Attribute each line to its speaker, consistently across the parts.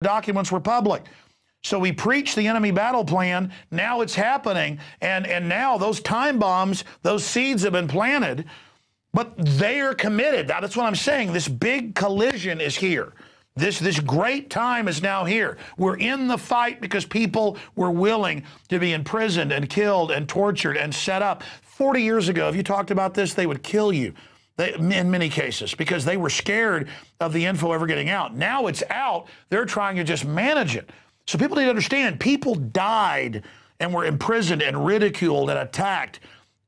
Speaker 1: documents were public. So we preached the enemy battle plan. Now it's happening. And now those time bombs, those seeds have been planted, but they are committed. Now, that's what I'm saying. This big collision is here. This great time is now here. We're in the fight because people were willing to be imprisoned and killed and tortured and set up. 40 years ago, if you talked about this, they would kill you. In many cases, because they were scared of the info ever getting out. Now it's out, they're trying to just manage it. So people need to understand, people died and were imprisoned and ridiculed and attacked.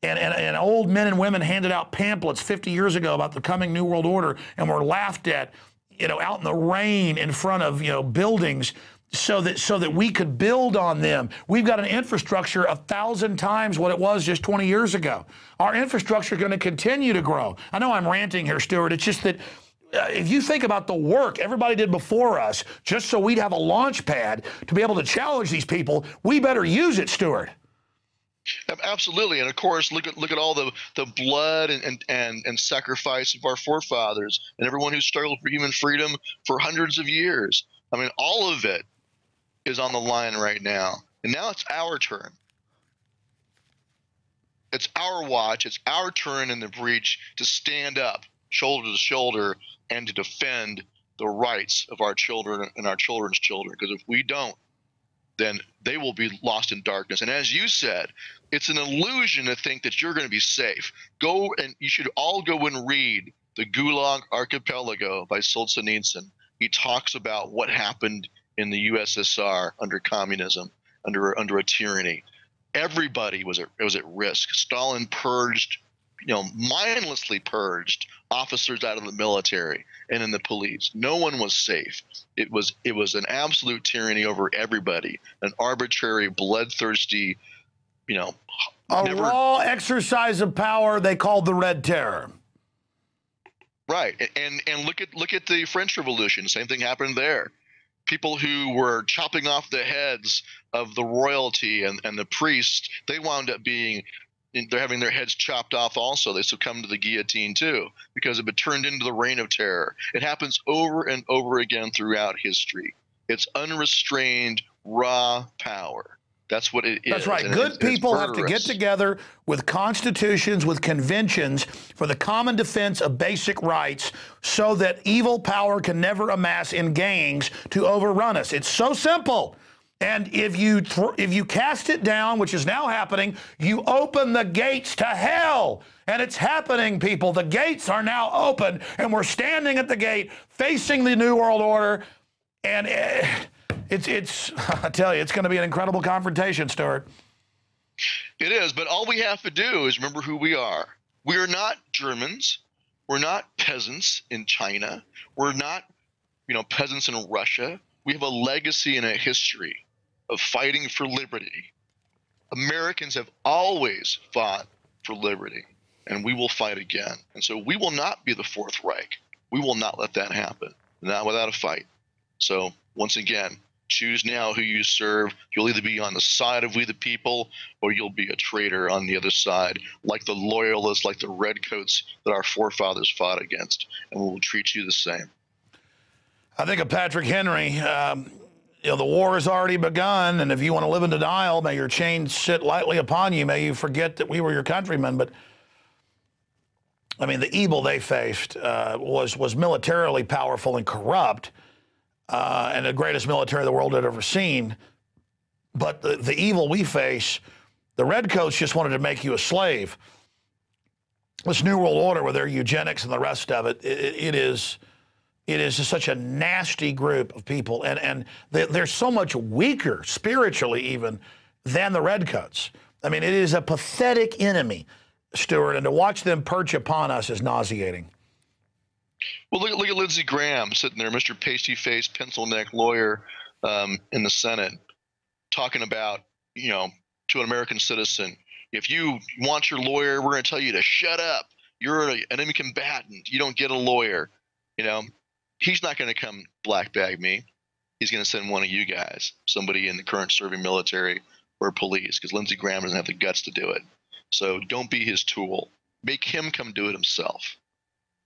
Speaker 1: And old men and women handed out pamphlets 50 years ago about the coming New World Order and were laughed at, out in the rain in front of, buildings so that we could build on them. We've got an infrastructure 1,000 times what it was just 20 years ago. Our infrastructure is going to continue to grow. I know I'm ranting here, Stewart. It's just that if you think about the work everybody did before us, just so we'd have a launch pad to be able to challenge these people, we better use it, Stewart.
Speaker 2: Absolutely, and of course, look at all the blood and sacrifice of our forefathers and everyone who struggled for human freedom for hundreds of years. I mean, all of it is on the line right now, and now it's our turn. It's our watch. It's our turn in the breach to stand up, shoulder to shoulder, and to defend the rights of our children and our children's children. Because if we don't, then they will be lost in darkness. And as you said, it's an illusion to think that you're going to be safe. Go, and you should all go and read The Gulag Archipelago by Solzhenitsyn. He talks about what happened in the USSR under communism, under a tyranny. Everybody was at risk. Stalin purged, mindlessly purged officers out of the military and in the police. No one was safe. It was an absolute tyranny over everybody, an arbitrary, bloodthirsty,
Speaker 1: raw exercise of power they called the Red Terror.
Speaker 2: Right, and look at the French Revolution. Same thing happened there. People who were chopping off the heads of the royalty and the priests, they wound up they're having their heads chopped off also. They succumbed to the guillotine too, because it turned into the reign of terror. It happens over and over again throughout history. It's unrestrained, raw power. That's what it is.
Speaker 1: That's right. Good people have to get together with constitutions, with conventions for the common defense of basic rights so that evil power can never amass in gangs to overrun us. It's so simple. And if you cast it down, which is now happening, you open the gates to hell. And it's happening, people. The gates are now open, and we're standing at the gate facing the New World Order. And it's I tell you, it's going to be an incredible confrontation, Stewart.
Speaker 2: It is, but all we have to do is remember who we are. We are not Germans. We're not peasants in China. We're not, peasants in Russia. We have a legacy and a history of fighting for liberty. Americans have always fought for liberty, and we will fight again. And so we will not be the Fourth Reich. We will not let that happen, not without a fight. So once again, choose now who you serve. You'll either be on the side of we the people, or you'll be a traitor on the other side, like the loyalists, like the redcoats that our forefathers fought against, and we will treat you the same.
Speaker 1: I think of Patrick Henry. The war has already begun, and if you want to live in denial, may your chains sit lightly upon you. May you forget that we were your countrymen. But I mean, the evil they faced was militarily powerful and corrupt, and the greatest military the world had ever seen. But the evil we face, the redcoats just wanted to make you a slave. This New World Order with their eugenics and the rest of it, it is just such a nasty group of people, and they're so much weaker spiritually even than the redcoats. I mean, it is a pathetic enemy, Stewart, and to watch them perch upon us is nauseating.
Speaker 2: Well, look at Lindsey Graham sitting there, Mr. Pasty-faced, pencil-neck lawyer in the Senate, talking about, to an American citizen, if you want your lawyer, we're going to tell you to shut up. You're an enemy combatant. You don't get a lawyer. He's not going to come black bag me. He's going to send one of you guys, somebody in the current serving military or police, because Lindsey Graham doesn't have the guts to do it. So don't be his tool. Make him come do it himself.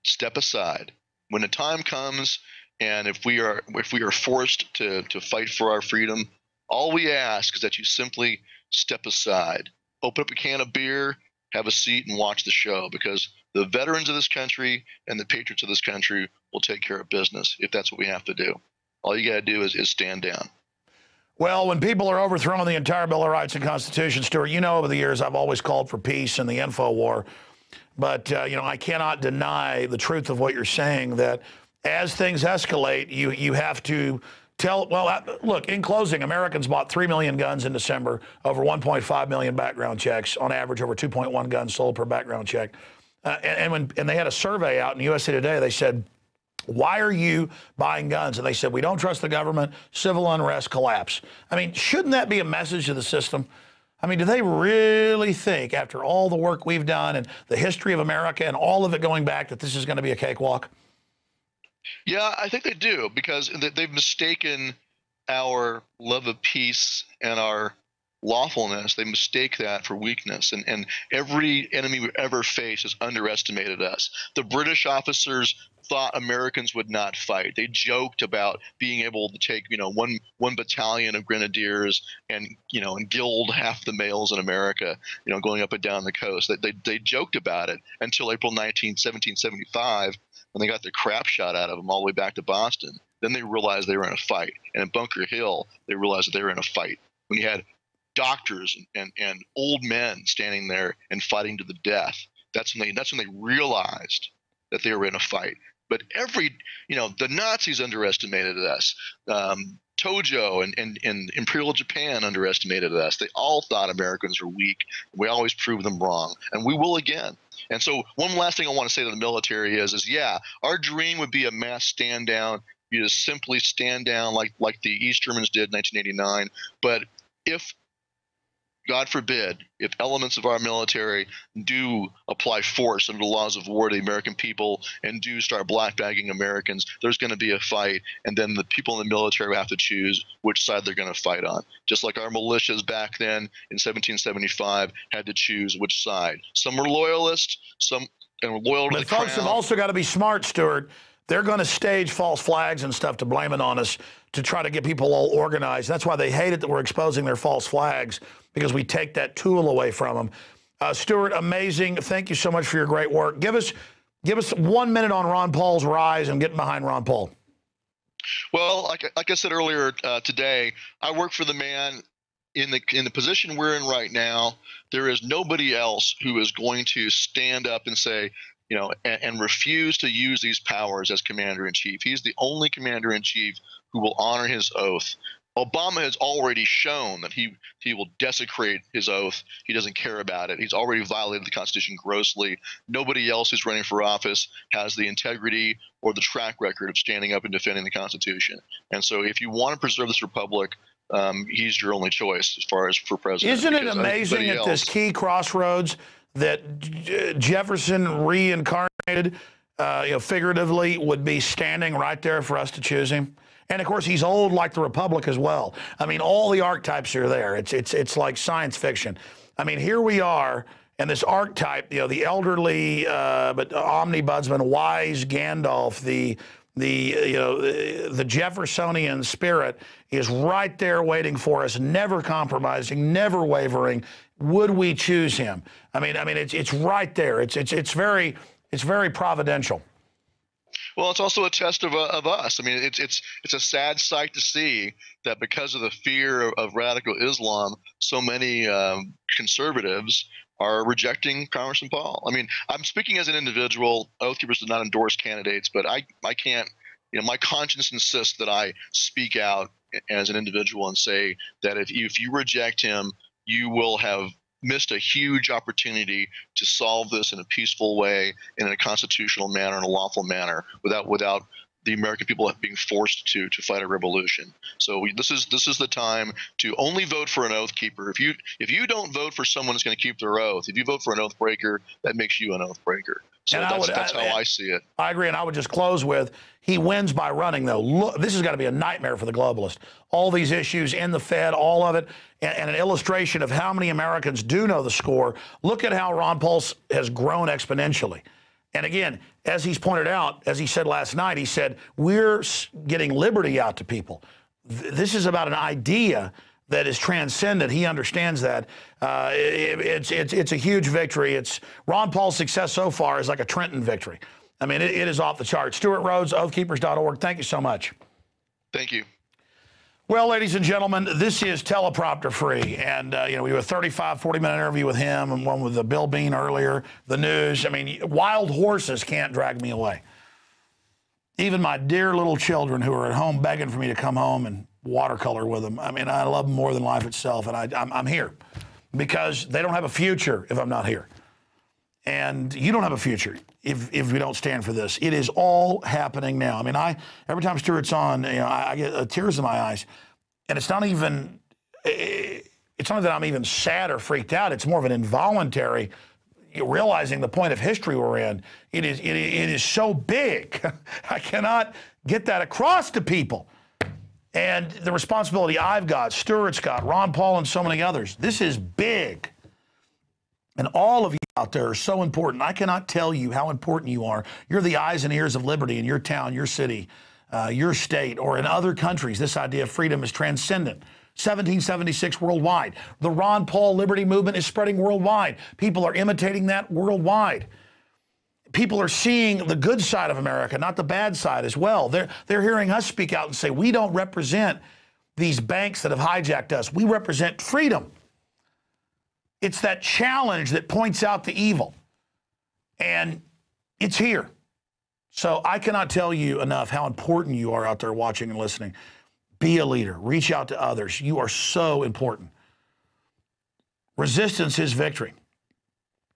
Speaker 2: Step aside. When the time comes And if we are forced to fight for our freedom, all we ask is that you simply step aside, open up a can of beer, have a seat, and watch the show, because the veterans of this country and the patriots of this country will take care of business if that's what we have to do. All you got to do is stand down.
Speaker 1: Well, when people are overthrowing the entire Bill of Rights and Constitution, Stewart, you know over the years I've always called for peace and the info war. But, you know, I cannot deny the truth of what you're saying, that as things escalate, you have to tell, well, look, in closing, Americans bought 3 million guns in December, over 1.5 million background checks, on average over 2.1 guns sold per background check. And they had a survey out in USA Today, they said, why are you buying guns? And they said, we don't trust the government, civil unrest, collapse. I mean, shouldn't that be a message to the system? I mean, do they really think, after all the work we've done and the history of America and all of it going back, that this is going to be a cakewalk?
Speaker 2: Yeah, I think they do, because they've mistaken our love of peace and our lawfulness. They mistake that for weakness, and every enemy we've ever faced has underestimated us. The British officers thought Americans would not fight. They joked about being able to take, you know, one battalion of grenadiers and, you know, and gild half the males in America, you know, going up and down the coast. They joked about it until April 1775, when they got the crap shot out of them all the way back to Boston. Then they realized they were in a fight. And in Bunker Hill, they realized that they were in a fight. When you had doctors and old men standing there and fighting to the death, that's when they realized that they were in a fight. But you know, the Nazis underestimated us. Tojo and Imperial Japan underestimated us. They all thought Americans were weak. We always proved them wrong, and we will again. And so one last thing I want to say to the military is yeah, our dream would be a mass stand down. You just simply stand down like the East Germans did in 1989. But if, God forbid, if elements of our military do apply force under the laws of war to the American people and do start blackbagging Americans, there's going to be a fight, and then the people in the military will have to choose which side they're going to fight on. Just like our militias back then in 1775 had to choose which side. Some were loyalists, some were loyal to the crown.
Speaker 1: But folks have also got to be smart, Stewart. They're going to stage false flags and stuff to blame it on us to try to get people all organized. That's why they hate it that we're exposing their false flags, because we take that tool away from them. Stewart, amazing. Thank you so much for your great work. Give us 1 minute on Ron Paul's rise and getting behind Ron Paul.
Speaker 2: Well, like I said earlier today, I work for the man in the position we're in right now. There is nobody else who is going to stand up and say, you know, and refuse to use these powers as commander-in-chief. He's the only commander-in-chief who will honor his oath. Obama has already shown that he will desecrate his oath. He doesn't care about it. He's already violated the Constitution grossly. Nobody else who's running for office has the integrity or the track record of standing up and defending the Constitution. And so if you want to preserve this republic, he's your only choice as far as for president.
Speaker 1: Isn't it amazing at this key crossroads that Jefferson reincarnated, you know, figuratively, would be standing right there for us to choose him? And of course, he's old like the Republic as well. I mean, all the archetypes are there. It's like science fiction. I mean, here we are, and this archetype, you know, the elderly but omnibudsman, wise Gandalf, the Jeffersonian spirit is right there waiting for us, never compromising, never wavering. Would we choose him? I mean, it's right there. It's very providential.
Speaker 2: Well, it's also a test of us. I mean, it's a sad sight to see that because of the fear of radical Islam, so many conservatives are rejecting Congressman Paul. I mean, I'm speaking as an individual. Oathkeepers did not endorse candidates, but I can't. You know, my conscience insists that I speak out as an individual and say that if you reject him, you will have missed a huge opportunity to solve this in a peaceful way, in a constitutional manner, in a lawful manner, without the American people being forced to fight a revolution. So this is the time to only vote for an oath keeper. If you don't vote for someone who's going to keep their oath, if you vote for an oath breaker, that makes you an oath breaker. So that's how I see it. I
Speaker 1: agree, and I would just close with, he wins by running, though. Look, this has got to be a nightmare for the globalists. All these issues in the Fed, all of it, and an illustration of how many Americans do know the score. Look at how Ron Paul has grown exponentially. And again, as he's pointed out, as he said last night, he said, we're getting liberty out to people. This is about an idea that is transcendent. He understands that. It's a huge victory. Ron Paul's success so far is like a Trenton victory. I mean, it is off the charts. Stewart Rhodes, Oathkeepers.org. Thank you so much.
Speaker 2: Thank you.
Speaker 1: Well, ladies and gentlemen, this is teleprompter free. And, we have a 35, 40-minute interview with him and one with Bill Bean earlier, the news. I mean, wild horses can't drag me away. Even my dear little children who are at home begging for me to come home and watercolor with them. I mean, I love them more than life itself. And I'm here because they don't have a future if I'm not here. And you don't have a future if we don't stand for this. It is all happening now. I mean, every time Stewart's on, I get tears in my eyes, and it's not that I'm even sad or freaked out. It's more of an involuntary realizing the point of history we're in. It is so big. I cannot get that across to people. And the responsibility I've got, Stewart's got, Ron Paul, and so many others. This is big. And all of you out there are so important. I cannot tell you how important you are. You're the eyes and ears of liberty in your town, your city, your state, or in other countries. This idea of freedom is transcendent. 1776 worldwide. The Ron Paul liberty movement is spreading worldwide. People are imitating that worldwide. People are seeing the good side of America, not the bad side as well. They're hearing us speak out and say, we don't represent these banks that have hijacked us. We represent freedom. It's that challenge that points out the evil. And it's here. So I cannot tell you enough how important you are out there watching and listening. Be a leader. Reach out to others. You are so important. Resistance is victory.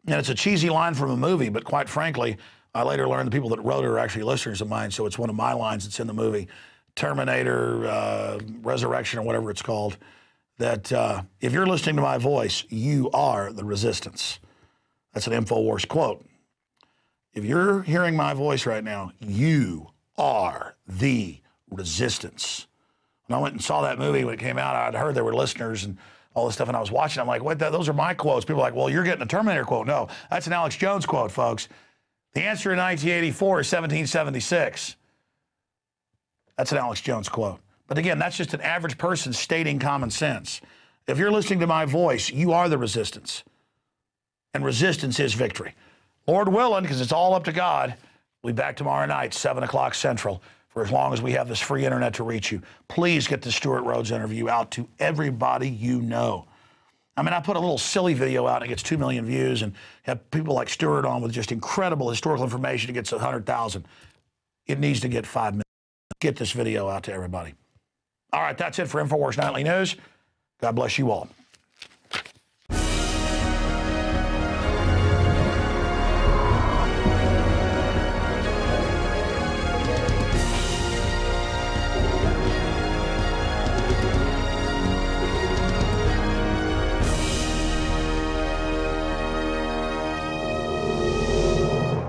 Speaker 1: And it's a cheesy line from a movie, but quite frankly, I later learned the people that wrote it are actually listeners of mine, so it's one of my lines that's in the movie, Terminator, Resurrection, or whatever it's called, that if you're listening to my voice, you are the resistance. That's an INFOWARS quote. If you're hearing my voice right now, you are the resistance. When I went and saw that movie when it came out, I'd heard there were listeners and all this stuff, and I was watching. I'm like, what? Those are my quotes. People are like, well, you're getting a Terminator quote. No, that's an Alex Jones quote, folks. The answer in 1984 is 1776. That's an Alex Jones quote. But again, that's just an average person stating common sense. If you're listening to my voice, you are the resistance. And resistance is victory. Lord willing, because it's all up to God, we'll be back tomorrow night, 7 o'clock Central, for as long as we have this free internet to reach you. Please get the Stewart Rhodes interview out to everybody you know. I mean, I put a little silly video out and it gets 2 million views and have people like Stewart on with just incredible historical information. It gets 100,000. It needs to get 5 million. Get this video out to everybody. All right, that's it for INFOWARS Nightly News. God bless you all.